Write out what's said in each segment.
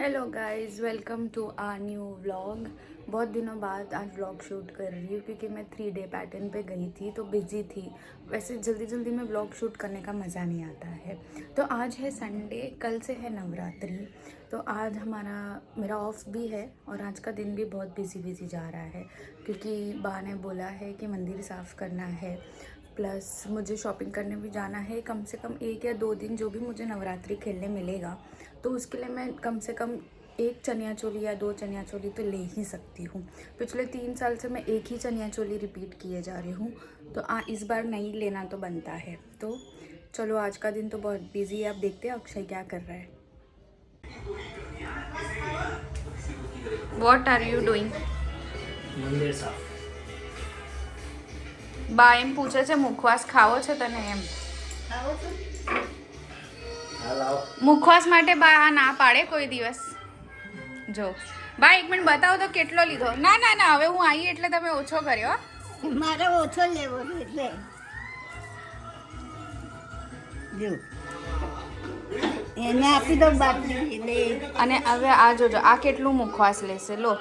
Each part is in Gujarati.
Hello guys, welcome to our new vlog. बहुत दिनों बाद आज व्लॉग शूट कर रही हूँ क्योंकि मैं 3 डे पैटर्न पे गई थी तो बिज़ी थी। वैसे जल्दी जल्दी में व्लॉग शूट करने का मज़ा नहीं आता है। तो आज है संडे, कल से है नवरात्रि। तो आज मेरा ऑफ भी है और आज का दिन भी बहुत बिजी जा रहा है क्योंकि बा ने बोला है कि मंदिर साफ़ करना है, प्लस मुझे शॉपिंग करने भी जाना है। कम से कम 1 या 2 दिन जो भी मुझे नवरात्रि खेलने मिलेगा तो उसके लिए मैं कम से कम 1 चनिया चोली या 2 चनिया चोली तो ले ही सकती हूँ। पिछले 3 साल से मैं एक ही चनिया चोली रिपीट किए जा रही हूँ, तो इस बार नहीं लेना तो बनता है। तो चलो, आज का दिन तो बहुत बिजी है। आप देखते हैं अक्षय क्या कर रहा है। What are you doing? મંદિર સાફ. બા એમ પૂછે છે મુખવાસ ખાવો છે તને એમ? હાલ આવો. મુખવાસ માટે બા આ ના પાડે કોઈ દિવસ. જો બા, 1 મિનિટ બતાવો તો કેટલો લીધો? ના ના ના, હવે હું આવી એટલે તમે ઓછો કર્યો. મારે ઓછો લેવો છે એટલે જો એને આપી દો બાટલી એટલે અને હવે આ જોજો, આ કેટલું મુખવાસ લેશે. લો,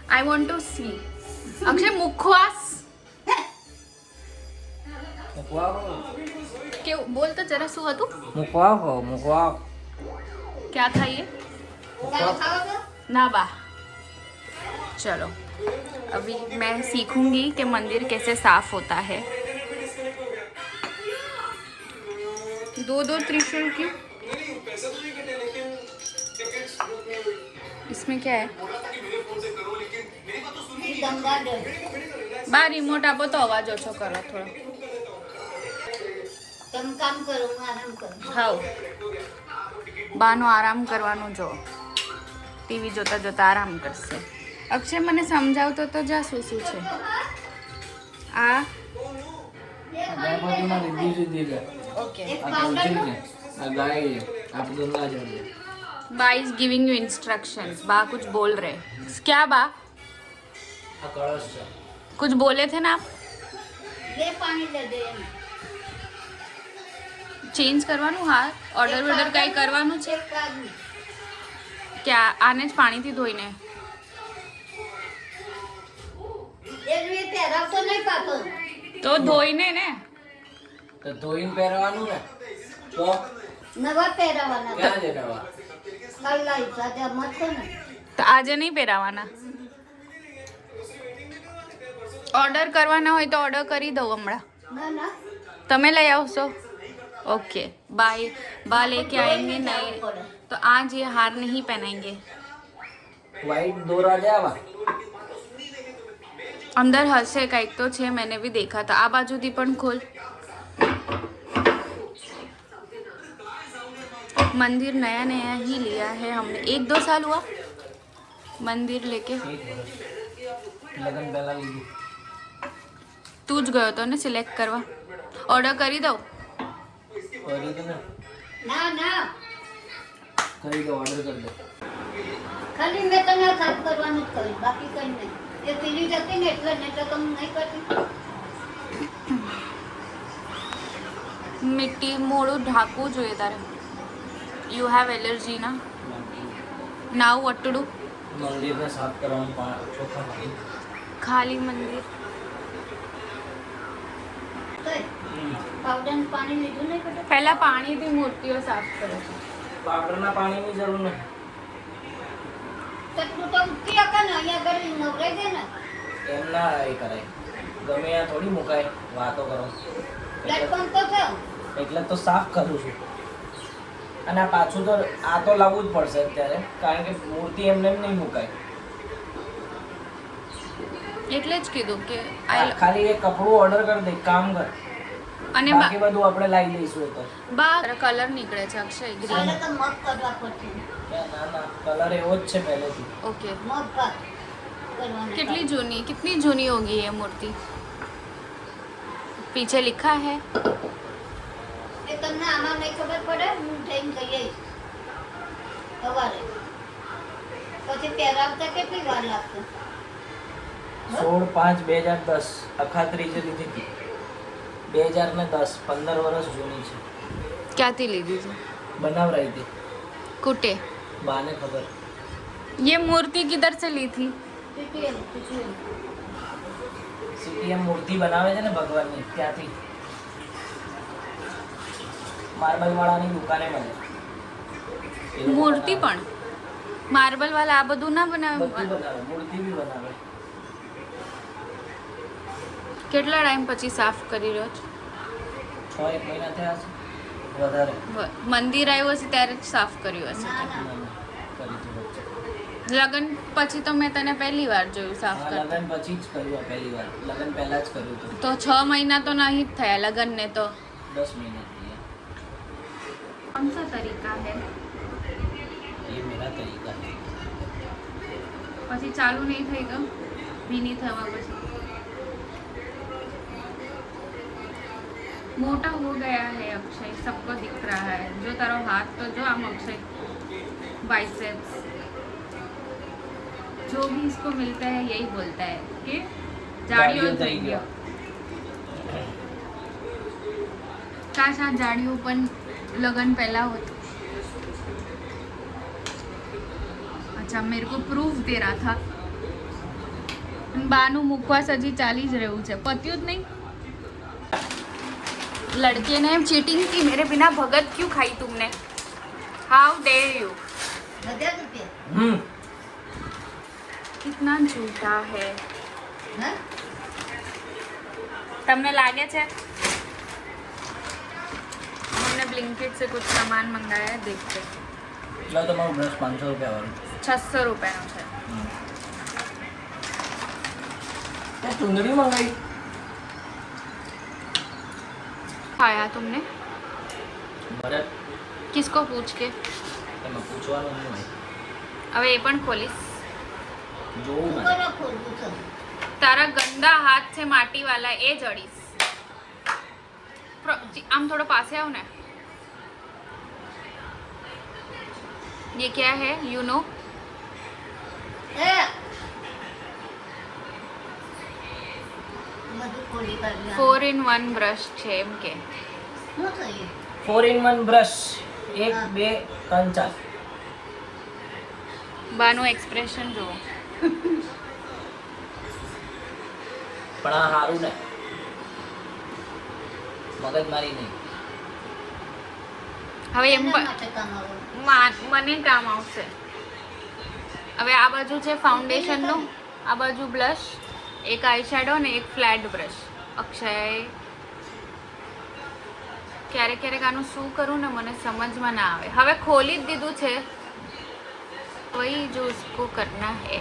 I want to see. Akshay, મુખવાસ મૂકવા હો. કેવું? બોલ તો જરા, શું હતું? મૂકવા હો. મૂકવા. क्या था ये? ना बा, चलो अभी मैं सीखूंगी कि मंदिर कैसे साफ होता है। 2 त्रिशूल क्यों? इसमें क्या है? ગંગા જળ बा रिमोट आपो तो अवाज ओछो करो थोड़ा. તમે કામ કરો હું આરામ કરું હાઉ બાનો આરામ કરવાનું. જો ટીવી જોતા જોતા આરામ કરશે. અક્ષય, મને સમજાવતો તો જા શું શું છે આ. ગણપતિમાં લીધી સીધી છે. ઓકે, આ તુલસી છે. આ ગાય છે. આ ગંગા જળ છે. बा इज गिविंग यू इंस्ट्रक्शंस. बा कुछ बोल रहे. क्या बा? આ કળશ છે. कुछ बोले थे ना आप? બે પાણી દે દે એમ चेंज करवानु? हाँ, ऑर्डर वर्डर कई करवानु छे? એક કાગળ क्या आने ज पाणीथी धोईने? એ રૂએ પહેરાવતો નહીં પાછો तो धोईने ने. તો ધોઈને પહેરવાનું ને. તો નવા પહેરાવાના ક્યાં છે નવા? કલાઈ સાથે મત છે ને तो આજે नहीं પહેરાવાના. ऑर्डर करवाना હોય तो ऑर्डर કરી દઉં હમણાં. ના ના તમે લઈ આવશો? Okay bye. बा लेके आएंगे नहीं तो आज ये हार नहीं पहनाएंगे. વ્હાઈટ દોરા છે આવા. अंदर हंसे कईक तो छे, मैंने भी देखा था. आ बाजू पण खोल. मंदिर नया नया ही लिया है हमने. 1-2 साल हुआ मंदिर लेके. 1 વર્ષ. લગન પહેલા લીધી. तू ज गयो तो ने सिलेक्ट करवा. ऑर्डर करी दो. કરી દો ને. ના ના કરી દો. ઓર્ડર કરી દો. ખાલી મેં તને સાફ કરવાનું જ કહ્યું બાકી કંઈ નહીં એ પીલી જતી ને એટલે નહીં તો તમે નહીં કરતી मिट्टी मोड़ू ढाकू જોઈએ તારે. यू हैव एलर्जी ना? Now what to do? મંદિરને સાફ કરવાનું ચોખ્ખા પાણી. खाली मंदिर. કઈ પાવડરનું પાણી લીધું નહીં બેટા पहला पानी थी मूर्तियों साफ करो. પાવડરના પાણીની જરૂર નથી. તો તું તો ઉઠી શકે ને અહીંયા આગળ નવરાઈ દે ને એમ ના એ કરાય. ગમે ત્યાં થોડી મુકાય. વાતો કરો. પ્લેટફોર્મ તો છે એટલે તો સાફ કરું છું. અને આ પાછું તો આ તો લાવવું જ પડશે અત્યારે, કારણ કે મૂર્તિ એમને એમ નહીં મુકાય. એટલે જ કીધું કે ખાલી એક કપડું ઓર્ડર કરી દે, કામ કર. અને બાકી બધું આપણે લાવી દઈશું. એ તો બા કલર નીકળે છે અક્ષય, મારે ગ્રીન. તો મગ કરવા પડશે ના ના, કલર એવો જ છે પહેલેથી. ओके. મગ ભાત કરવાના कितनी जूनी होगी ये मूर्ति? पीछे लिखा है. એ તમને આમાં નહીં ખબર પડે હું જઈને કહી આવીશ સવારે પછી પહેરાવતા કેટલી વાર લાગશે 16/5/2010 અખાત્રીજે લીધી હતી. 2010, 15 વર્ષ જૂની છે. ક્યાંથી લીધી છે? બનાવરાઈ હતી. कुटे બાને ખબર. ये मूर्ति किधर से ली थी? પીટીએમ સીટીએમ મૂર્તિ બનાવે છે ને ભગવાનની, ત્યાંથી માર્બલ વાળાની દુકાને મળે. એ લોકો મૂર્તિ બનાવે. પણ માર્બલ વાળા આ બધું ના બધું બનાવે. બનાવે, મૂર્તિ બી બનાવે. કેટલા ટાઈમ પછી સાફ કરી રહ્યો છો? 6-1 મહિના થયા છે વધારે. મંદિર આવ્યું હશે ત્યારે જ સાફ કર્યું હશે. ના ના ના, ના, કરી દીધું વચ્ચે. લગ્ન પછી તો મેં તને પહેલી વાર જોયું સાફ હા, કરતા. લગ્ન પછી જ કર્યું આ પહેલી વાર. લગ્ન પહેલા જ કર્યું હતું. તો 6 મહિના તો નહીં જ થયા લગ્ન ને તો. 10 મહિના થઈ ગયા. कौन सा तरीका है? ये मेरा तरीका है. પછી ચાલુ નહીં થઈ ગયું ભીની થવા પછી मोटा हो गया है अक्षय, सबको दिख रहा है. जो तारो हाथ तो जो आम अक्षय बाइसेप्स जो भी इसको मिलता है यही बोलता है कि जाड़ियों થઈ ગયો. કાશ આ જાડિયું પણ लगन पहला होता. अच्छा मेरे को प्रूफ दे रहा था. बानु मुखवास हजी चाली ज રહ્યું છે, પત્યું જ નહીં. लड़के ने चीटिंग की, मेरे बिना भगत क्यों खाई तुमने? How dare you? 1000 રૂપિયા कितना झूठा है. હા તમને લાગે છે? हमने ब्लिंकिट से कुछ सामान मंगाया है, देखते. લો તમારું બ્રશ 500 રૂપિયા વાળું. 600 રૂપિયાનો છે. તે ચુંદડી મંગાવી. खाया तुमने? ભરત किसको पूछ के? તમે પૂછવાનું નહીં હોય. હવે એ પણ ખોલીશ. જોવું મને. કોને ખોલવું છે તારા ગંદા હાથ છે માટી વાલા, એ જડીશ. આમ થોડો પાસે આવ ને. ये क्या है? You know? એ બધું ખોલી કાઢી 4 in 1 બ્રશ છે એમ કે. શું થયું 4 in 1 બ્રશ. 1 હા. 2 3 4. બાનું એક્સપ્રેશન જુઓ. પણ આ સારું ને, મગજમારી નહીં. હવે એમ એના માટે કામ આવું મને કામ આવશે. હવે આ બાજુ છે ફાઉન્ડેશનનું, આ બાજુ બ્લશ, એક આઈ શેડો ને એક ફ્લેટ બ્રશ. અક્ષય ક્યારેક ક્યારેક આનું શું કરું ને મને સમજમાં ના આવે. હવે ખોલી જ દીધું છે, વહી જો ઉસકો કરના હે.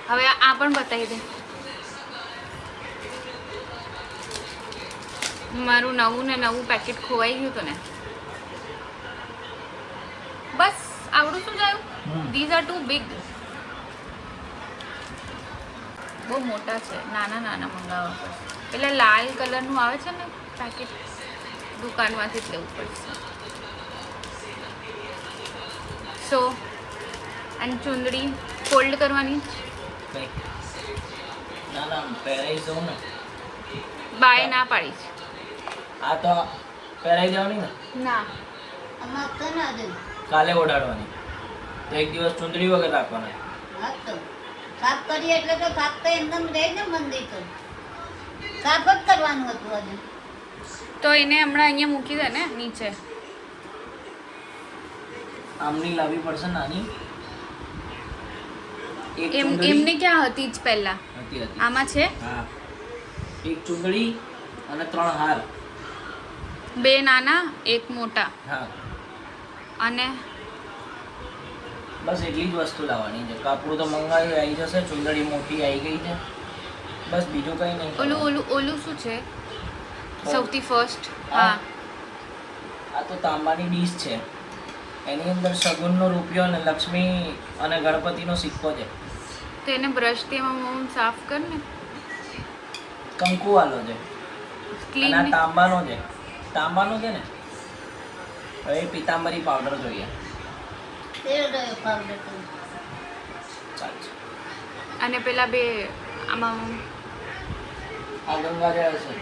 હવે આ પણ બતાવી દે. મારું નવું ને નવું પેકેટ ખોવાઈ ગયું હતું ને. બસ આવડું શું જાયું? These are too big. બહુ મોટા છે, નાના નાના મંગાવવા પડશે. પેલા લાલ કલરનું આવે છે ને પેકેટ, દુકાનમાંથી જ લેવું પડશે. સો અને ચુંદડી ફોલ્ડ કરવાની જ. કંઈ. ના ના પહેરાઈ જવું ને. બાય ના પાડી છે. આ તો પહેરાઈ જવાની ને, ના આમાં તો ના દે કાલે ઓડાડવાની. તો એક દિવસ ચુંદડી વગર રાખવાના. હા તો સાફ કરીએ એટલે તો સાફ તો એકદમ રહે ને મંદિર તો સાફ જ કરવાનું હતું હજુ તો એને હમણાં અહીંયા મૂકી દે ને નીચે. આમની લાવવી પડશે નાની. એક એમ ચુંદડી એમને ક્યાં હતી જ પહેલા? હતી હતી. આમાં છે હા, એક ચુંદડી અને 3 હાર. 2 નાના 1 મોટા હા, અને બસ એટલી જ વસ્તુ લાવવાની છે. કાપડું તો મંગાવ્યું, આવી જશે. ચુંદડી મોટી આવી ગઈ છે. બસ બીજું કંઈ નહીં. ઓલું ઓલું ઓલું શું છે સૌથી ફર્સ્ટ? હા આ તો તાંબાની ડીશ છે. એની અંદર શગુનનો રૂપિયો અને લક્ષ્મી અને ગણપતિનો સિક્કો છે. તો એને બ્રશથી એમાં સાફ કર ને. કંકુ વાળો છે અને આ ક્લીન. તાંબાનો છે. તાંબાનો છે ને. હવે પીતાંબરી પાવડર જોઈએ. તેલ રહ્યો પાવડર તો ચાલશે. અને પેલા બે આમાં આ ગંગા જળ છે.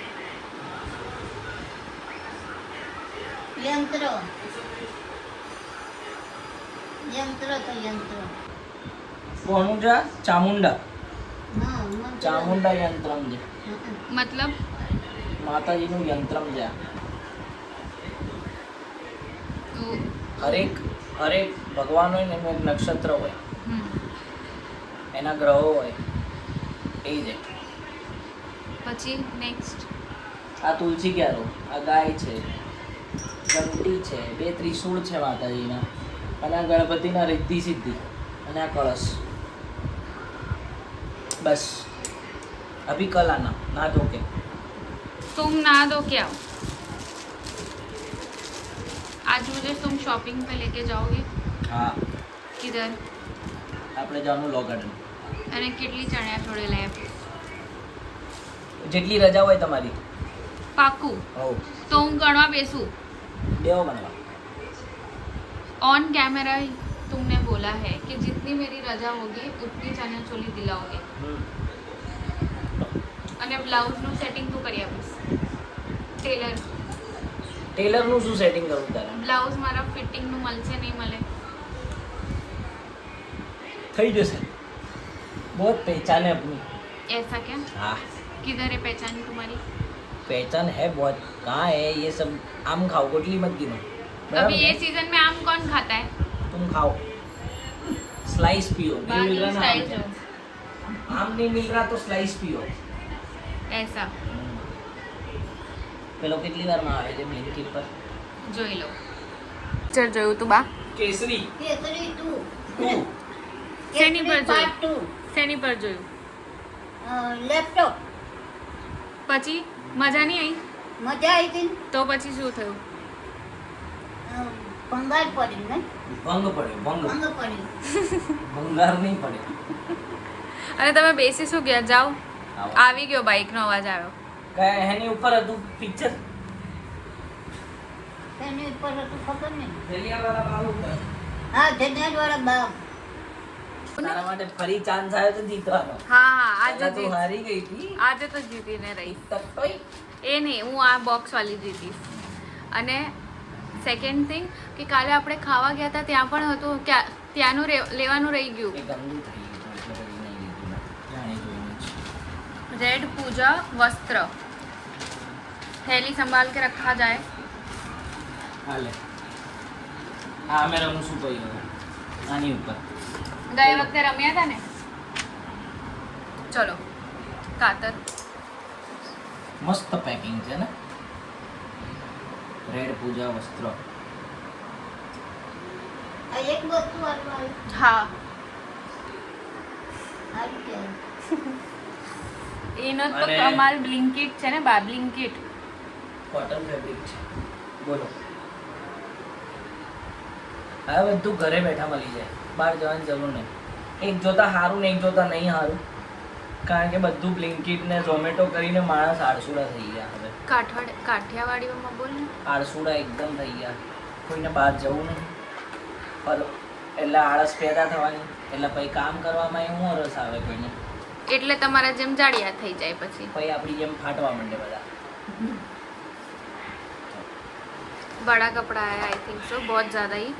યંત્ર યંત્ર તો યંત્ર. કોનું છે ચામુંડા હા, મંત્ર. ચામુંડા યંત્રમ છે મતલબ માતાજીનું યંત્રમ છે આ. તો હરેક ભગવાન હોય ને એનું એક નક્ષત્ર હોય, હમ. એના ગ્રહો હોય એ છે. પછી નેક્સ્ટ આ તુલસી ક્યારો, આ ગાય છે, ઘંટી છે, 2 ત્રિશૂળ છે માતાજીના, અને આ ગણપતિના રિદ્ધિ સિદ્ધિ, અને આ કળશ. બસ અભી કલ આના ના ધો કે. तुम नहा धो के आओ. आज मुझे तुम शॉपिंग पे लेके जाओगे. હા किधर આપણે જવાનું લો ગાર્ડન. અને કેટલી ચણિયા ચોળી લઈ આપીશ. જેટલી રજા હોય તમારી. પાકું. હો તો હું ગણવા બેસું. દેવો બનવા. ऑन कैमरा ही तुमने बोला है कि जितनी मेरी रजा होगी उतनी चनिया चोली दिलाओगे. અને બ્લાઉઝનું સેટિંગ તું કરી આપીશ. ટેલરનું શું સેટિંગ કરવું તારે? બ્લાઉઝ મારા ફિટિંગનું મળશે નહીં મળે. થઈ જશે. बहुत पहचान है अपनी. ऐसा क्या? हाँ किधर है पहचान तुम्हारी? पहचान है बहुत. कहाँ है ये सब? आम खाओ, गुटली मत गिनो. अभी ये सीजन में आम कौन खाता है? तुम खाओ, स्लाइस पियो. नहीं मिल रहा ना स्टाइल आम. आम नहीं मिल रहा तो स्लाइस पियो. ऐसा પેલો કેટલી વારમાં આવે છે બ્લિંકિટ પર? જોઈ લો. ચલ જોયું તું બા. કેસરી કેસરી 2. 2. શેની પર કેસરી part જોયું? 2. શેની પર જોયું? લેપટોપ. પછી મજા નહીં આવી? મજા આવી હતી ને? તો પછી શું થયું? ભંગાર પડી ને? ભંગ પડ્યો. ભંગ ભંગ પડી. ભંગાર નહીં પડે. અને તમે બેસી શું ગયા? જાઓ. આવો. આવી ગયો બાઇકનો અવાજ આવ્યો. કયા એની ઉપર હતું પિક્ચર? એની ઉપર હતું ખબર નહીં. રેલિયાવાળા બાળ ઉપર. હા, જનેજવાળા બાપ. તારા માટે ફરી ચાન્સ આવ્યો તો જીતવાનો. હા હા આજે પહેલા તું જીત. હારી ગઈ હતી. આજે તો જીતીને રહી. તત્તોય. એ નહીં, હું આ બોક્સ વાળી જીતીશ. અને સેકન્ડ થિંગ કે કાલે આપણે ખાવા ગયા હતા ત્યાં પણ હતું કે ત્યાંનું લેવાનું રહી ગયું. એ ગંદુ થઈ ગયું એટલે કરી નહીં લીધું મેં. જાણી જોઈને જ. रेड पूजा वस्त्र थैली संभाल के रखा जाए. હાલે. આ અમે રમું છું ભાઈ હવે. આની ઉપર. ગઈ વખતે રમ્યા હતા ને. ચલો કાતર. મસ્ત પેકિંગ છે ને. રેડ પૂજા વસ્ત્ર. આ એક વસ્તુ આવી. હા આવી ગયા. એનો તો અને- કમાલ બ્લિંકિટ છે ને બા. બ્લિંકિટ કોટન ફેબ્રિક છે. બોલો. હવે બધું ઘરે બેઠા મળી જાય. બહાર જવાની જરૂર નહીં. એક જોતા સારું ને એક જોતા નહીં સારું. કારણ કે બધું બ્લિંકિટ ને ઝોમેટો કરીને માણસ આળસુડા થઈ ગયા હવે. કાઠિયાવાડીઓમાં બોલ ને. આળસુડા એકદમ થઈ ગયા. કોઈને બહાર જવું નહીં. એટલે આળસ પેદા થવાની. એટલે પછી કામ કરવામાં એવું રસ આવે કોઈને. એટલે તમારા જેમ જાડિયા થઈ જાય પછી. પછી આપણી જેમ ફાટવા માંડે બધા. बड़ा कपड़ा है आई थिंक सो बहुत ज़्यादा ही.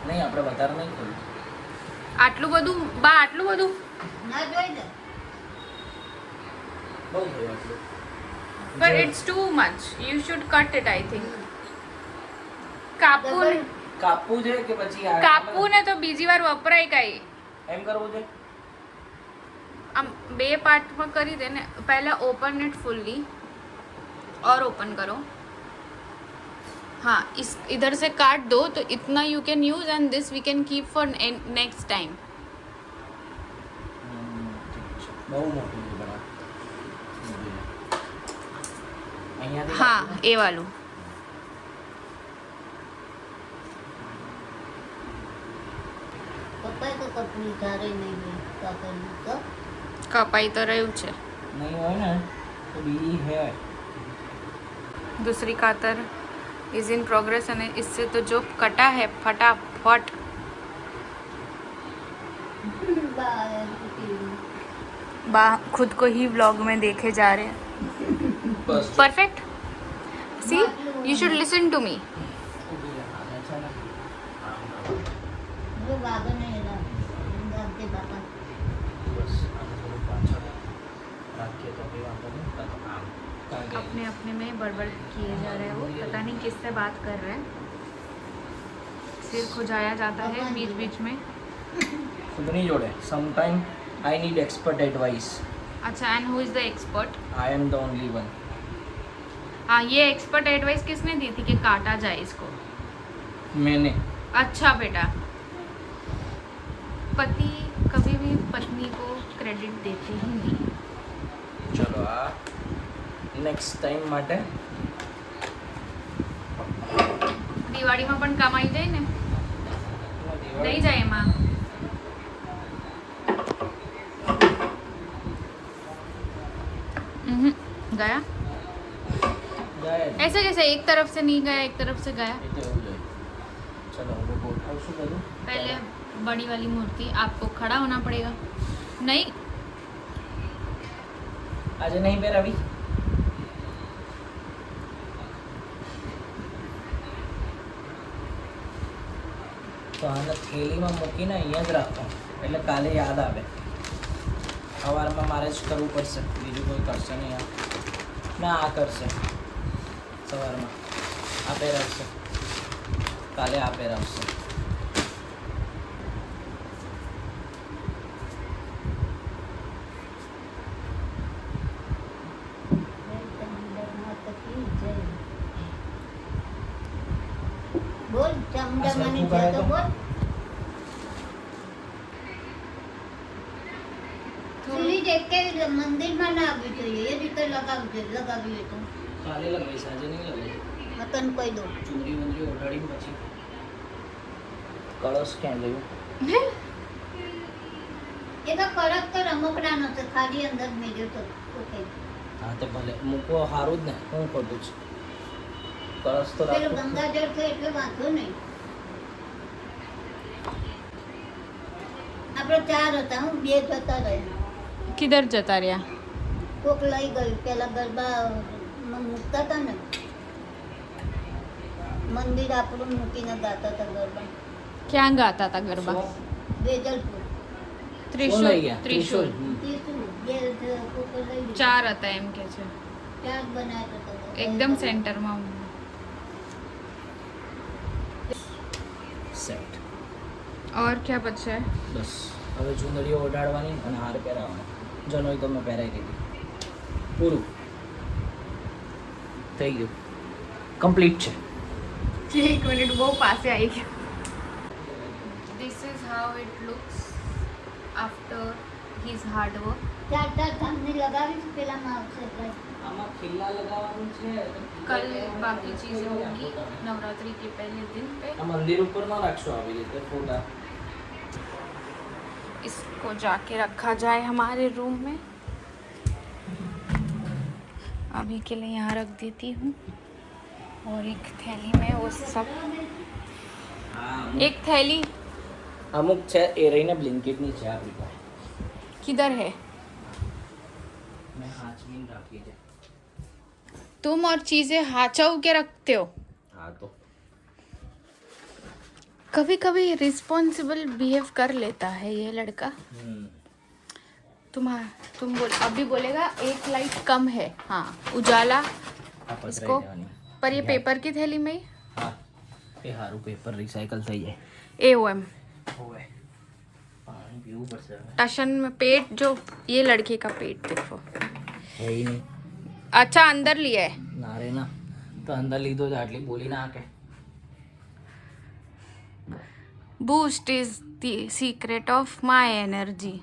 નહીં આપણે વધારે નહીં ખોલું. આટલું બધું બા? આટલું બધું? ના જોઈ દે. બહુ થયું આટલું. But it's too much. You should cut it, I think. કાપવું ને- કાપવું છે કે પછી આ કાપવું ને તો બીજી વાર વપરાય કઈ. એમ કરવું છે? આમ બે પાર્ટમાં કરી દે ને. પહેલા ओपन इट फुल्ली और ओपन करो. हाँ, इस इधर से काट दो तो इतना you can use and this we can keep for next time. બહુ મોટું છે બરાબર. અહીંયાથી हाँ એ વાલું. કપાય તો કપડી ધારે નહીં ગઈ. કાપડનું તો કપાઈ તો રહ્યું છે. નહીં હોય ને તો બીજી હે. दूसरी कातर इज इन प्रोग्रेस અને इससे तो जो कटा है फटाफट. बा खुद को ही व्लॉग में देखे जा रहे हैं. બસ perfect. See, you should listen to me. જો વાગો નહીં એના ગામથી બાપા બસ આને થોડું પાછળ રાખીએ તો કંઈ વાંધો નહીં કાં તો આમ કારણ કે अपने अपने में बड़बड़ किए जा रहे हो, पता नहीं किससे बात कर रहे हैं. सिर खुजाया जाता है बीच बीच में. ખુદની જોડે sometime I need expert advice. अच्छा, and who is the expert? I am the only one. हाँ, ये एक्सपर्ट एडवाइस किसने दी थी कि काटा जाए इसको? मैंने. अच्छा बेटा, पति कभी भी पत्नी को क्रेडिट देते ही नहीं. ચલો આ નેક્સ્ટ ટાઈમ માટે દિવાળીમાં પણ કામ આવી જાય ને, નહીં જાય એમાં. गया જાય જ. ऐसे कैसे? एक तरफ से नहीं गया, एक तरफ से गया. એ તો એવું જોઈએ. ચલો હવે ગોઠવશું બધું. पहले बड़ी वाली मूर्ति आपको खड़ा होना पड़ेगा. नहीं, આજે નહીં પહેરાવી. તો આને થેલીમાં મૂકીને અહીંયા જ રાખો એટલે કાલે યાદ આવે. સવારમાં મારે જ કરવું પડશે, બીજું કોઈ કરશે નહીં. ના આ કરશે સવારમાં, આ પહેરાવશે, કાલે આ પહેરાવશે. બોલ ચમડામાંની છે તો બોલ સીડી દેખ કે મંદિરમાં ના આવવી જોઈએ એ રીતે લગાવવી જોઈએ લગાવી તો કાલે લગાવીશ, આજે નહીં લગાવી. મતન કહી દો ચૂંદડી વૂંદડી ઓઢાડીને પછી કળશ ક્યાં ગયું? એ તો કડક તો રમકડાનો છે ખાલી અંદર મેળ્યો તો ઓકે હા તે ભલે મૂકવો સારું જ ને, હું ખોટું છે. કળશ તો પેલું રાખો. ગંગાજળ છે એટલે વાંધો નહીં આપણે 4 હતા હું 2 જતા રહ્યા किधर जता रहा? કોક લઈ ગયું પેલા ગરબામાં મૂકતા હતા ને મંદિર આપણું મૂકીને ગાતા હતા ગરબા क्या गाता था गरबा? વેજલપુર શું લઈ ગયા? त्रिशूल. ત્રીસું બે કોક લઈ ગયું 4 હતા એમ કે છે. 4 બનાવ્યા હતા एकदम सेंटर में. સેટ. और क्या बचा है? બસ હવે ચૂંદડીઓ ઓઢાડવાની અને હાર પહેરાવવાનો. જનોઈ તો મેં પહેરાવી દીધી. પૂરું થઈ ગયું, કમ્પ્લીટ છે. एक मिनट, वो पास से आई. This is how it looks after his hard work. 4 થાંભલી લગાવી છે પેલામાં આવશે એટલે આમાં ખીલા લગાવવાનું છે. कल बाकी चीजें होगी नवरात्रि के पहले दिन पे. આ મંદિર ઉપર ના રાખશો આવી રીતે ફોટા. इसको जाके रखा जाए हमारे रूम में. अभी के लिए यहाँ रख देती हूँ और एक थैली में वो सब. एक थैली અમુક છે એ રહીને બ્લિંકિટની છે આપણી પાસે. किधर है? મેં હાચવીને રાખી છે. तुम और चीजें हाचव के रखते हो. હા તો कभी कभी रिस्पॉन्सिबल बिहेव कर लेता है ये लड़का. तुम बोल अभी बोलेगा एक लाइट कम है. हाँ, उजाला. આ પધરાઈ इसको દેવાની. पर ये पेपर की थैली में ही હા એ સારું પેપર રિસાયકલ થઈ જાય. AOM હોવે પાણી પીવું પડશે હવે. टशन में पेट जो ये लड़के का पेट देखो. હે ઈ નહીં. अच्छा अंदर लिया है. ના રે ના, તો અંદર લીધો છે આટલી બોલી ના કે. Boost is the secret of my energy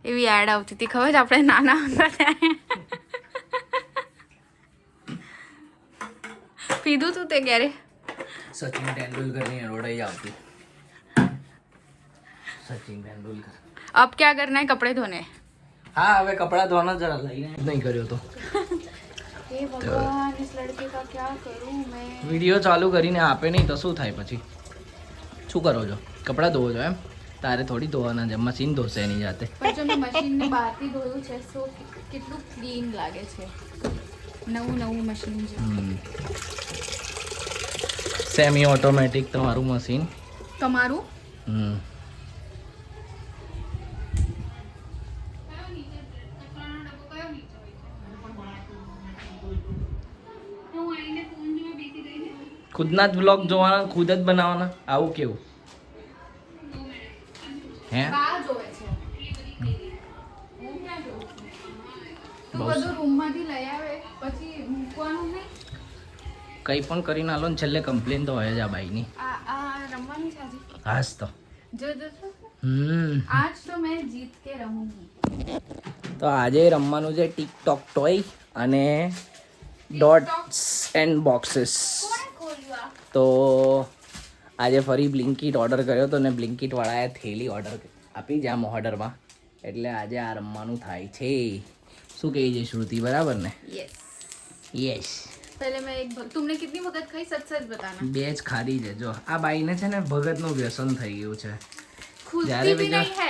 એવી એડ આવતી હતી ખબર છે આપણે નાના હતા ત્યારે. પીધું તું તે ક્યારે? સચિન તેંડુલકરની રોડાઈ આવતી. સચિન તેંડુલકર. अब क्या करना है? कपड़े धोने. હા હવે કપડાં ધોવાના જરા લઈને નહીં કર્યો તો हे भगवान, इस लड़के का क्या करूं मैं? વિડીયો ચાલુ કરીને આપે નહીં તો શું થાય પછી? શું કરો છો? કપડાં ધોવો છો એમ? તારે થોડી ધોવાના છે, મશીન ધોશે એની જાતે. પણ જો મેં મશીનને બહારથી ધોયું છે તો કેટલું ક્લીન લાગે છે. નવું મશીન છે. સેમી ઓટોમેટિક તમારું મશીન. તમારું ખુદના જ બ્લોગ જોવાના, ખુદ જ બનાવવાના, આવું કેવું હે? બા જોવે છે. હું ક્યાં જોઉં છું? તું બધું રૂમમાંથી લઈ આવે પછી મૂકવાનું નહીં. કંઈ પણ કરીને આલો ને છેલ્લે કમ્પ્લેન તો હોય જ આ બાઈની. આ રમવાનું છે આજે. હાસ તો જો આજ તો મેં જીત કે રહુંગી. તો આજે રમવાનું છે ટિકટોક ટોય અને ડોટ્સ એન્ડ બોક્સીસ. તો આજે ફરી બ્લિંકિટ ઓર્ડર કર્યો હતો ને બ્લિંકિટ વાળાએ થેલી ઓર્ડર આપી જામ ઓર્ડરમાં, એટલે આજે આ રમવાનું થાય છે. શું કહી છે શ્રુતિ, બરાબર ને? Yes yes. पहले मैं एक तुमने कितनी भगत खाई, सच सच बताना. બે જ ખાધી છે. જો આ બાઈને છે ને ભગતનું વ્યસન થઈ ગયું છે. खुलती भी नहीं है.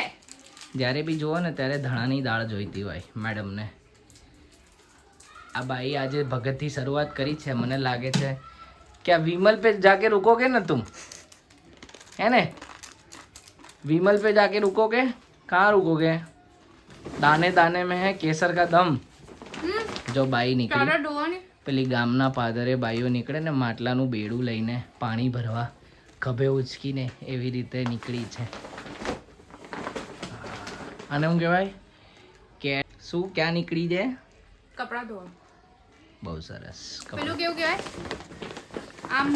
જ્યારે બી જુઓ ને ત્યારે ધણાની દાળ જોઈતી હોય મેડમને. આ બાઈ આજે ભગતથી શરૂઆત કરી છે. મને લાગે છે क्या विमल पे जाके रुकोगे ना तुम, है ने? विमल पे जाके रुकोगे? कहाँ रुकोगे? दाने दाने में है केसर का दम. જો બાઈ નીકળી, પેલી ગામના પાદરે બાઈઓ નીકળે ને માટલાનું બેડું લઈને પાણી ભરવા ખભે ઉચકીને, એવી રીતે નીકળી છે. અને હું કહેવાય કે શું ક્યાં નીકળી જાય? કપડા ધોવા. બહુ સરસ. પેલું કેવું કહેવાય આમ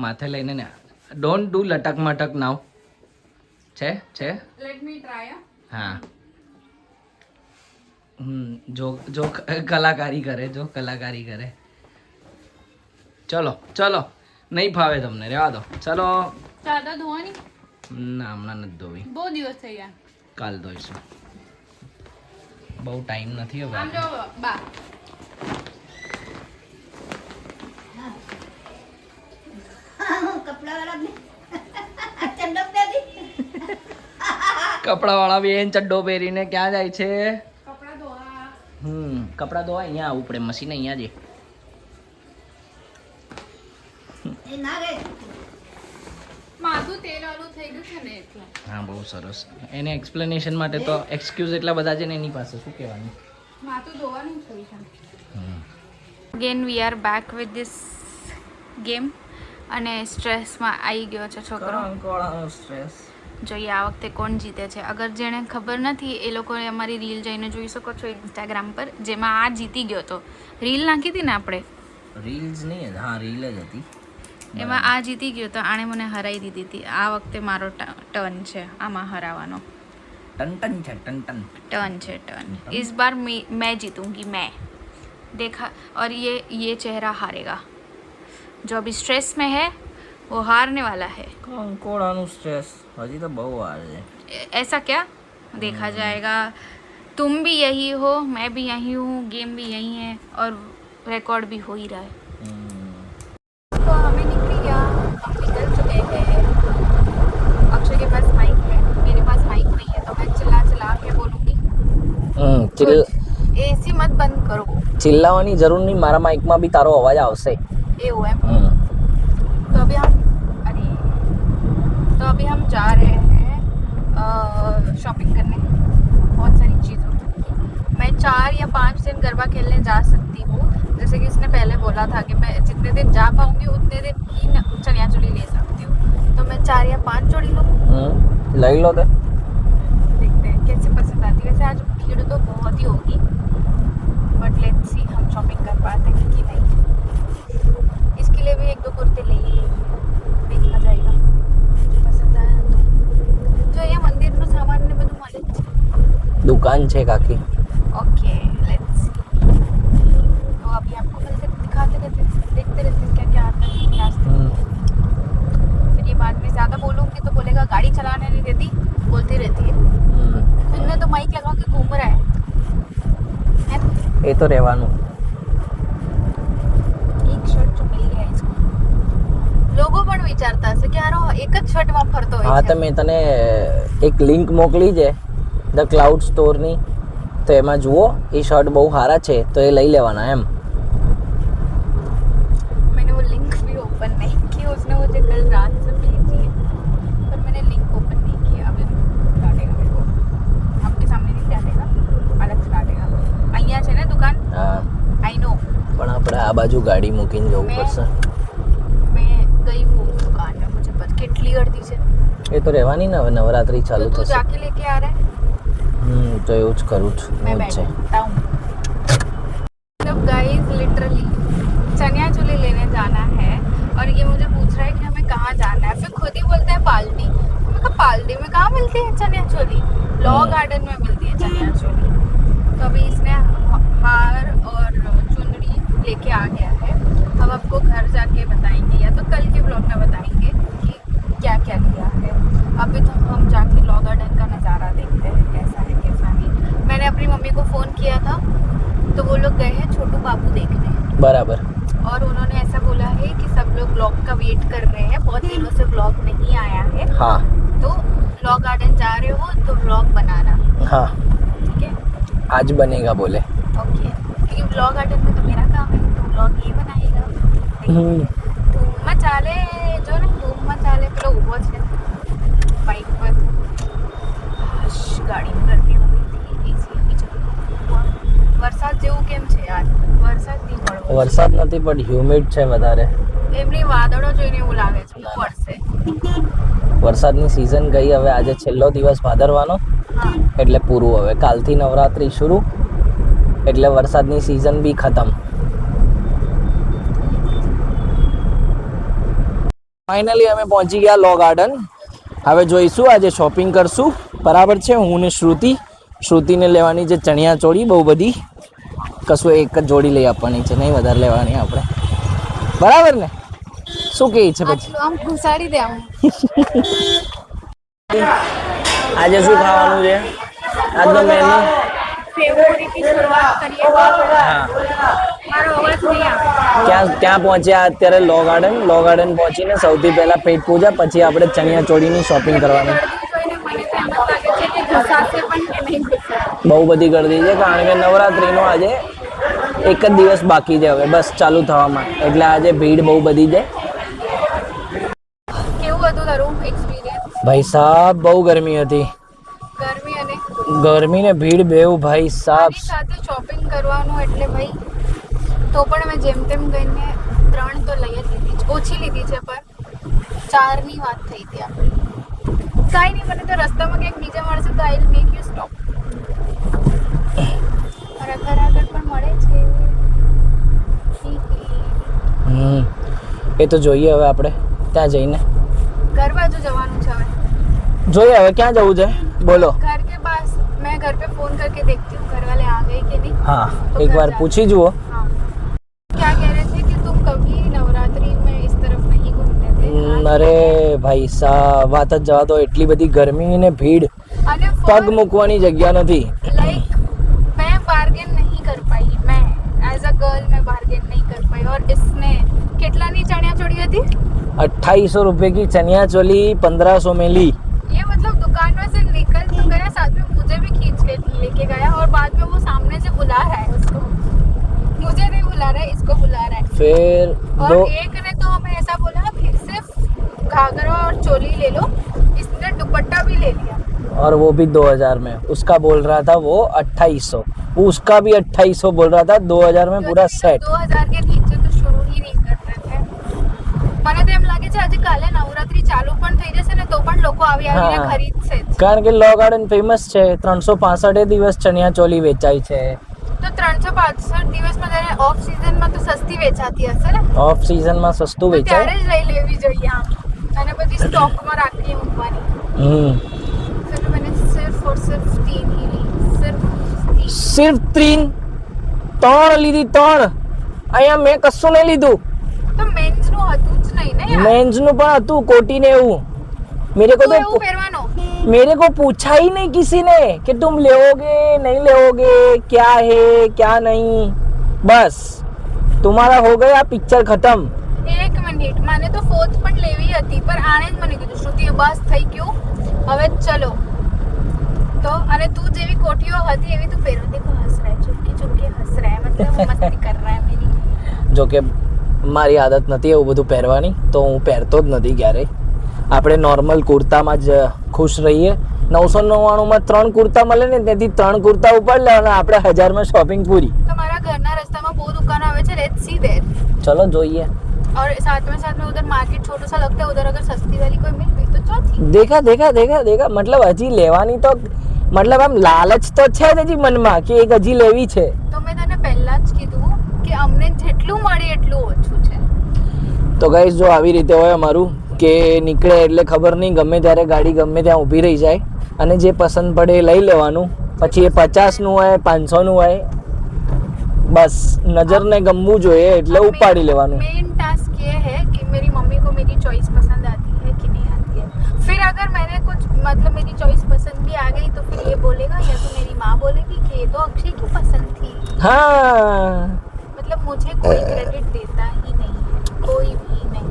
માથે લઈને ને ડોન્ટ ડુ લટક મટક નાવ. છે લેટ મી ટ્રાય. હા. જો કલાકારી કરે, જો કલાકારી કરે. ચલો નહીં ફાવે તમને, રહેવા દો. ચલો. ચાદર ધોવાની ના, હમણાં નથી ધોવી, બહુ દિવસ થઈ ગયા. કાલ ધોઈશું. બહુ ટાઈમ નથી હવે. આમ જો બા કપડાવાળા બેન ચડ્ડો પહેરીને ક્યાં જાય છે? કપડા ધોવા. કપડા ધોવા અહીંયા આવવું પડે, મશીન અહીંયા જ. માથું તેલ વાળું થઈ ગયું છે ને એટલે. હા, બહુ સરસ. એને એક્સપ્લેનેશન માટે તો એક્સક્યુઝ એટલા બધા છે ને એની પાસે, શું કહેવાનું? માથું ધોવાનું છે. Again we are back with this game અને સ્ટ્રેસમાં આવી ગયો છે છોકરો. સ્ટ્રેસ. જોઈએ આ વખતે કોણ જીતે છે. અગર જેને ખબર નથી એ લોકોએ અમારી રીલ જઈને જોઈ શકો છો ઇન્સ્ટાગ્રામ પર, જેમાં આ જીતી ગયો હતો. રીલ નાખી હતી ને આપણે? રીલ્સ નહીં, હા રીલ જ હતી. એમાં આ જીતી ગયો તો આણે મને હરાઈ દીધી હતી. આ વખતે મારો ટર્ન છે આમાં હરાવવાનો. ટન टर्न છે टर्न. इस बार मैं जीतूंगी मैं. देखा, और ये चेहरा हारेगा. जो अभी स्ट्रेस में है वो हारने वाला है. કંકોડાનું સ્ટ્રેસ હજી તો બહુ વાર છે. ऐसा क्या? देखा जाएगा. तुम भी यही हो, मैं भी यही हूँ, गेम भी यही है और रिकॉर्ड भी हो ही रहा है. तो हमें निकल गया, हम निकल चुके हैं. अक्षय के पास माइक है, मेरे पास माइक नहीं है, तो मैं चिल्ला के बोलूँगी. एसी मत बंद करो. ચિલ્લાવાની જરૂર નહીં, મારા માઇકમાં બી તારો અવાજ આવશે. એવું એમ. तो अभी हम जा रहे हैं शॉपिंग करने बहुत सारी चीज़ों की. मैं 4 या 5 दिन गरबा खेलने जा सकती हूँ, जैसे कि इसने पहले बोला था कि मैं जितने दिन जा पाऊंगी उतने दिन ही चनिया चोली ले सकती हूँ. तो मैं 4 या 5 जोड़ी लूँ. લઈ લો તો. देखते हैं कैसे पसंद आती है. वैसे आज भीड़ तो बहुत ही होगी, बट लेट्स सी हम शॉपिंग कर पाते हैं कि नहीं. इसके लिए भी 1-2 कुर्ते ले ही लेंगे, देखा जाएगा पसंद आया तो. जो અહીંયા મંદિરનું સામાન ને બધું મળે છે. દુકાન છે કાકી. Okay let's see. तो अभी आपको फिर दिखाते रहते, देखते रहते क्या क्या आता है रास्ते में. फिर ये बाद में ज़्यादा बोलूँगी तो बोलेगा गाड़ी चलाने नहीं देती, बोलती रहती है. खुद ने तो माइक लगा के घूम रहा है ना? એ તો રહેવાનું. एक शर्ट जो मिल गया इसको. लोगो પણ વિચારતા હશે કે આરો એક જ શર્ટમાં ફરતો હોય હા, છે. તો મેં તને એક લિંક મોકલી છે, ધ ક્લાઉડ સ્ટોરની, તો એમાં જુઓ એ શર્ટ બહુ સારા છે તો એ લઈ લેવાના એમ. मैंने वो लिंक भी ओपन नहीं की, उसने मुझे कल रात से भेजी है पर मैंने लिंक ओपन नहीं किया. अभी डालेगा मेरे को, आपके सामने नहीं डालेगा, अलग से डालेगा. અહીંયા છે ને દુકાન, હા आई नो. પણ આપણે આ બાજુ ગાડી મૂકીને જવું પડશે. मैं गई हूँ उस दुकान में, मुझे पता કેટલી गर्दी છે. એ તો રહેવાની ને, હવે નવરાત્રી ચાલુ तो तू થશે. जाके लेके आ रहा है, તો એવું જ કરું છું. मैं એવું જ છે. बैठता हूँ. मतलब गाइस लिटरली चनिया चोली लेने जाना है और ये मुझे पूछ रहा है कि हमें कहाँ जाना है. फिर खुद ही बोलता है पाल्टी. मैंने कहा पाल्टी में कहाँ मिलती है चनिया चोली, लॉ गार्डन में मिलती है चनिया चोली. तो अभी इसने हार और चुनरी लेके आ गया है. अब आपको घर जाके बताएंगे या तो कल के ब्लॉग में बताएंगे कि क्या क्या लिया है. अभी तो हम जाके लॉ गार्डन का नज़ारा देखते हैं कैसा है कैसा नहीं. मैंने अपनी मम्मी को फ़ोन किया था तो वो लोग गए हैं छोटू बाबू देखने બરાબર. और उन्होंने ऐसा बोला है कि सब लोग ब्लॉग का वेट कर रहे हैं, बहुत दिनों से ब्लॉग नहीं आया है, હા तो लॉ गार्डन जा रहे हो तो ब्लॉग बनाना, હા ठीक है. આજ બનેગા બોલે. ओके, क्योंकि लॉ गार्डन में तो मेरा काम है, तो ब्लॉग ये बनाएगा. धूम मचाले जो ना, धूम मचाले પેલો ઊભો છે બાઇક પર. ગાડી ગરમી हो गई थी, एसी अभी ચાલુ. વરસાદ જેવું કેમ છે યાર, વરસાદ નહીં પડવો. વરસાદ નથી પણ હ્યુમિડ છે વધારે. એમની વાદળો જોઈને એવું લાગે છે કે પડશે. વરસાદની સિઝન ગઈ, હવે આજે છેલ્લો દિવસ ભાદરવાનો હા, એટલે પૂરું. હવે કાલથી નવરાત્રી શરૂ એટલે વરસાદની સિઝન બી ખતમ. ફાઇનલી અમે પહોંચી ગયા લો ગાર્ડન. હવે જોઈશું, આજે શોપિંગ કરશું. બરાબર છે. હું ને શ્રુતિને લેવાની છે ચણિયા ચોળી બહુ બધી. કશું એક જ જોડી લઈ આપવાની છે, નહીં વધારે લેવાની આપણે. બરાબર ને? શું કહે છે પછી? આટલું આમ ઘુસાડી દે આમ. આજે શું ખાવાનું છે? આજનો મેનુ ફેબ્રુઆરીથી શરૂઆત કરીએ. હા. મારો અવાજ નહીં આવે. ક્યાં પહોંચ્યા અત્યારે? લો ગાર્ડન પહોંચીને સૌથી પહેલા પેટ પૂજા, પછી આપણે ચણિયા ચોળીની શોપિંગ કરવાની. જોઈને મને તો એમ જ લાગે છે કે ઘુસાશે પણ કે નહીં ઘુસાશે. બહુ બધી ગર્દી છે કારણ કે નવરાત્રીનો આજે એક જ દિવસ બાકી છે હવે બસ ચાલુ થવામાં, એટલે આજે ભીડ બહુ બધી છે. કેવું હતું તારું એક્સપિરિયન્સ? ભાઈ સાહેબ બહુ ગરમી હતી. ગરમી અને ગરમી ને ભીડ બેવ ભાઈ સાહેબ. મારી સાથે શોપિંગ કરવાનું એટલે ભાઈ તો પણ મેં જેમ તેમ કહીને 3 તો લઈ જ લીધી છે. ઓછી લીધી છે પણ 4ની વાત થઈ હતી આપણી. કાંઈ નહીં, મને તો રસ્તામાં ક્યાંક નીચે મળશે તો I will make you stop. મારા ઘર આગળ પણ મળે છે. એ તો જોઈએ હવે આપણે ત્યાં જઈને ઘર બાજુ જવાનું છે હવે. જોઈએ હવે ક્યાં જવું છે બોલો. घर के पास मैं घर पे फोन करके देखती हूँ घर वाले आ गए कि नहीं. હા तो એક घर વાર जा- પૂછી જુઓ. हाँ. क्या कह रहे थे कि तुम कभी नवरात्रि में इस तरफ नहीं घूमते थे. અરે ભાઈ સાહેબ વાત જ જવા દો. એટલી બધી ગરમી ને ભીડ, અને પગ મૂકવાની જગ્યા નથી. लाइक मैं बार्गेन नहीं कर पाई, मैं एज अ गर्ल मैं बार्गेन नहीं कर पाई. और इसने કેટલાની ચણિયા ચોળી હતી? 2800 रुपए की चनिया चोली 1500 में ली. ये मतलब दुकान में से निकल तो गया, साथ में मुझे भी खींच के लेके गया और बाद में वो सामने से बुला रहा है उसको. मुझे नहीं बुला रहा है, इसको बुला रहा है. फिर और दो एक ने तो हमें ऐसा बोला कि सिर्फ घाघरा और चोली ले लो, इसने दुपट्टा भी ले लिया. और वो भी 2000 में. उसका बोल रहा था वो 2800, उसका भी 2800 बोल रहा था. 2000 में पूरा सेट. 2000 के नीचे तो शुरू ही नहीं करते थे. મને તો એમ લાગે છે આજે કાલે નવરાત્રી ચાલુ પણ થઈ જશે ને તો પણ લોકો આવી આવીને હા. ખરીદશે જ. કારણ કે લો ગાર્ડન ફેમસ છે. 365 દિવસ ચણિયા ચોલી વેચાય છે. તો 365 દિવસમાં ત્યારે ઓફ સિઝનમાં તો સસ્તી વેચાતી હશે ને, ઓફ સિઝનમાં સસ્તું તો વેચાય. ત્યારે જ લઈ લેવી જોઈએ આમ, અને પછી સ્ટોકમાં રાખી મૂકવાની. चलो मैंने सिर्फ और सिर्फ 3 ही ली, सिर्फ 3. સિર્ફ 3 લીધી. 3 અહીંયા મેં કશું નહીં લીધું. તો મેન્સ નું હતું જ નહીં ને યાર. મેન્સ નું પણ હતું કોટી ને એવું. मेरे को તો એવું तो પહેરવાનો. मेरे को पूछा ही नहीं किसी ने कि तुम लेओगे नहीं लेओगे, क्या है क्या नहीं. बस तुम्हारा हो गया पिक्चर खत्म. એક મિનિટ, મને તો ફોર્થ પણ લેવી હતી પણ આણે જ મને કીધું શ્રુતિ બસ થઈ ગયું હવે ચલો. तो अरे तू जेवी कोटियो હતી એવી તું પહેરો દેખો હસ રહા है चुपके चुपके हंस रहा है मतलब वो मस्ती कर रहा है मेरी જો કે મારી આદત નથી એવું બધું પહેરવાની, તો હું પહેરતો જ નથી ક્યારેય. આપણે નોર્મલ કુર્તામાં જ ખુશ રહીએ. 999માં 3 કુર્તા મળે ને, તેથી 3 કુર્તા ઉપાડ લેવાના, આપણે 1000માં શોપિંગ પૂરી. तो हमारा घરના રસ્તામાં બહુ દુકાન આવે છે, લેટ્સ સી देयर. ચલો જોઈએ. और साथ में उधर मार्केट छोटा सा लगता है, उधर अगर सस्ती वाली कोई मिल गई तो चौथी. દેખા દેખા દેખા દેખા મતલબ હજી લેવાની તો મતલબ આમ લાલચ તો છે જ હજી મનમાં કે એક હજી લેવી છે. તો મેં તને પહેલા જ કીધું કે અમને જેટલું મળે એટલું ઓછું છે. તો ગાઈસ જો આવી રીતે હોય અમારું કે નીકળે એટલે ખબર નહીં, ગમે ત્યારે ગાડી ગમે ત્યાં ઊભી રહી જાય અને જે પસંદ પડે એ લઈ લેવાનું. પછી એ 50નું હોય 500નું હોય, બસ નજરને ગમવું જોઈએ એટલે ઉપાડી લેવાનું. मेन टास्क ये है कि मेरी मम्मी को मेरी चॉइस पसंद आती है कि नहीं आती है. फिर अगर मैंने कुछ मतलब मेरी चॉइस पसंद भी आ गई तो फिर ये बोलेगा या तो मेरी माँ बोलेगी कि ये तो अक्षय की पसंद थी. હા मतलब मुझे कोई क्रेडिट देता ही नहीं है, कोई भी नहीं.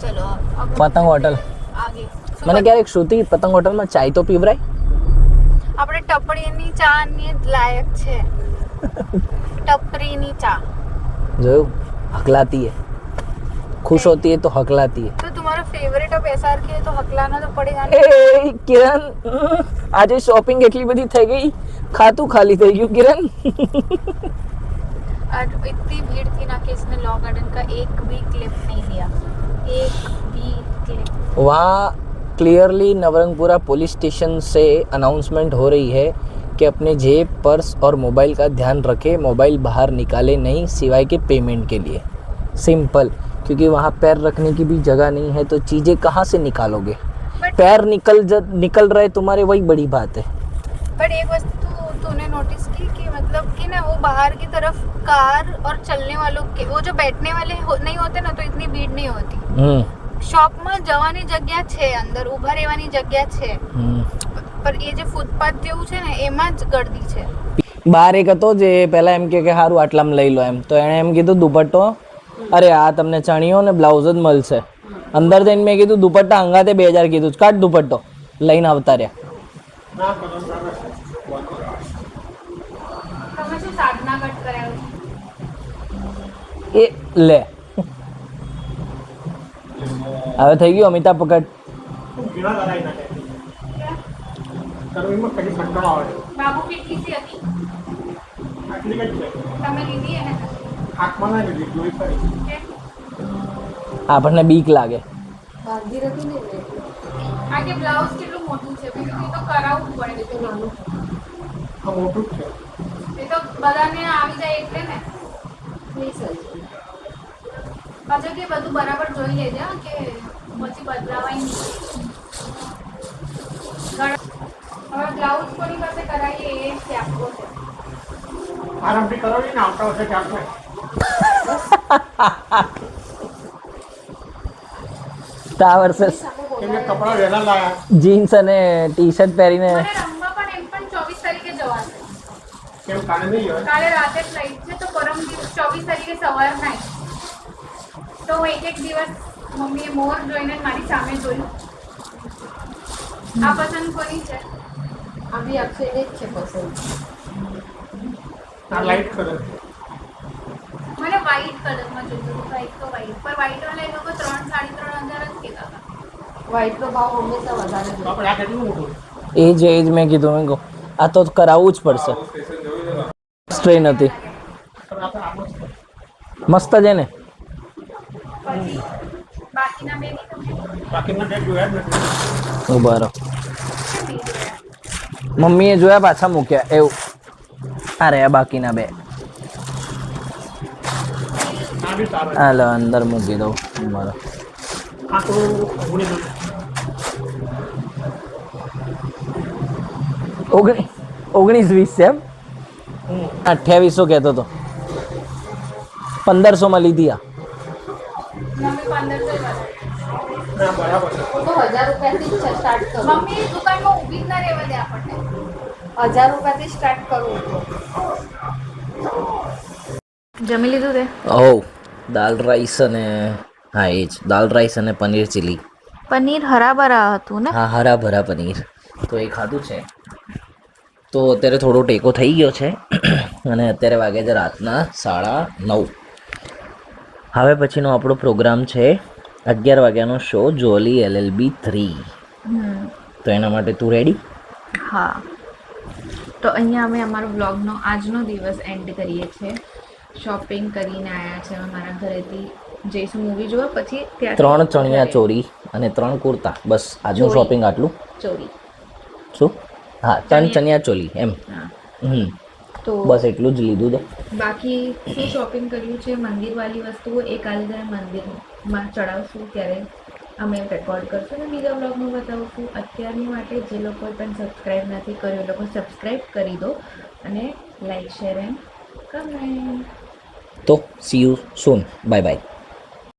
चलो अब પતંગ હોટલ आगे મને ક્યારેક શ્રુતિ પતંગ હોટલમાં ચાય તો પીવરાય. આપણે ટપરીની ચા ની જ લાયક છે. टपरीनी चा જોયું, હકલાતી है, खुश होती है तो हकलाती है. तो तुम्हारा फेवरेट अब एसआर के है तो हकलाना तो पड़ेगा. એ કિરણ, આજે શોપિંગ એટલી બધી થઈ ગઈ, ખાતું ખાલી થઈ ગયું કિરણ. आज इतनी भीड़ थी ना कि इसने लॉ गार्डन का एक भी क्लिप नहीं लिया, एक भी क्लिप. वहाँ क्लियरली नवरंगपुरा पुलिस स्टेशन से अनाउंसमेंट हो रही है कि अपने जेब, पर्स और मोबाइल का ध्यान रखें, मोबाइल बाहर निकाले नहीं सिवाय के पेमेंट के लिए. सिंपल, क्योंकि वहाँ पैर रखने की भी जगह नहीं है तो चीज़ें कहाँ से निकालोगे. पैर निकल रहे तुम्हारे, वही बड़ी बात है. बट एक वस्तु तूने नोटिस की कि मतलब कि ना वो बाहर की तरफ कार और चलने वालों के वो जो बैठने वाले नहीं होते ना तो इतनी भीड़ नहीं होती. શોપમાં જવાની જગ્યા છે, અંદર ઊભા રહેવાની જગ્યા છે, પણ એ જે ફૂટપાથ જેવું છે ને એમાં જ ગળદી છે. બહાર એક હતો જે પહેલા એમ કે સારું આટલામાં લઈ લો એમ, તો એણે એમ કીધું દુપટ્ટો, અરે આ તમને ચણિયો ને બ્લાઉઝ જ મળશે. અંદર જઈને મેં કીધું દુપટ્ટા હંગાતે 2000 કીધું, કાઢ દુપટ્ટો, લઈને આવતા રહ્યા. તમે શું સાધના કટ કરાવ્યું? એ લે હવે થઈ ગયું અમિતાભ પકડ. બાબુ કેટલી સી હતી? તમે લીધી એને? આપણને બીક લાગે. આ કે બ્લાઉઝ કેટલું મોટું છે, બીજું એ તો કરાવવું પડે. એ તો નાનું એ તો બધાને આવી જાય એટલે ને. પાછળ કે બધું બરાબર જોઈ લેજે કે પછી બદલાવાય નહીં. હવે બ્લાઉઝ કોની પાસે કરાવીએ એ છે આપણો છે. આરામથી કરાવી ને આવતા વર્ષે ચાલશે. આ વર્ષે કેમ કે કપડાં વહેલા લાયા. જીન્સ અને ટી શર્ટ પહેરીને મને રમવા પણ એમ પણ 24 તારીખે જવાશે. કેમ કાલે નહીં હોય? કાલે રાતે ફ્લાઇટ છે તો પરમ દિવસ 24 તારીખે સવાર નાઈ. તો હું એક દિવસ મમ્મીએ મોર જોઈને મારી સામે જોયું. આ પસંદ કોની છે? આ બી અક્ષયને જ છે પસંદ. આ લાઈટ કલર. મને વ્હાઈટ કલરમાં જોઈતું હતું. વ્હાઈટ તો વ્હાઈટ, પર વ્હાઈટ વાળા એ લોકો 3-3.5 હજાર જ કહેતા હતા. વ્હાઈટનો ભાવ હંમેશા વધારે તો આપણે આ કેટલું મોટું? એ જ મેં કીધું, મેં કહું આ તો કરાવવું જ પડશે. ટ્રેન હતી મસ્ત છે ને. પછી બાકીના બે ની તમને બાકીના ડેટ જોયા જ નથી. ઉભા રહો, મમ્મીએ જોયા પાછા મૂક્યા એવું. આ રહ્યા બાકીના બે. આ બી સારું. હાલો અંદર મૂકી દઉં. ઉભા રહો. આ તો ઉડી ગયું. 19-20 છે એમ. 2800 કહેતો હતો. 1500 માં લીધી આ. મમ્મી 1500 ના બરાબર છે. તો 1000 રૂપિયાથી જ સ્ટાર્ટ કરું. મમ્મી દુકાનમાં ઊભી જ ના રહેવા દે આપણને. 1000 રૂપિયાથી સ્ટાર્ટ કરું. જમી લીધું તે? ઓ દાલ રાઈસ અને હા એ જ દાલ રાઈસ અને પનીર ચીલી. પનીર હરાભરા હતું ને? હા હરા ભરા પનીર. તો એ ખાધું છે. તો અત્યારે થોડો ટેકો થઈ ગયો છે અને અત્યારે વાગે છે રાતના 9:30. હવે પછીનો આપણો પ્રોગ્રામ છે 11 વાગ્યાનો શો જોલી LLB 3. તો એના માટે તું રેડી? હા, તો અહીંયા અમે અમારો વ્લોગનો આજનો દિવસ એન્ડ કરીએ છીએ. શોપિંગ કરીને આવ્યા છે અમે મારા ઘરેથી. જઈશું મૂવી જોવા, પછી 3 ચણિયા ચોરી અને 3 કુર્તા, બસ આજનું ચોરી. શોપિંગ આટલું. ચોરી. શું? હા, 3 ચણિયા ચોલી એમ. હા, તો બસ એટલું જ લીધું છે. બાકી શું શોપિંગ કર્યું છે મંદિરવાળી વસ્તુઓ એ કાલે જ્યારે મંદિરમાં ચડાવશું ત્યારે અમે રેકોર્ડ કરશું અને બીજા બ્લોગમાં બતાવશું. અત્યારની માટે જે લોકોએ પણ સબસ્ક્રાઈબ નથી કર્યું એ લોકો સબસ્ક્રાઈબ કરી દો અને લાઈક, શેર એન્ડ કમેન્ટ. તો C you soon. Bye bye.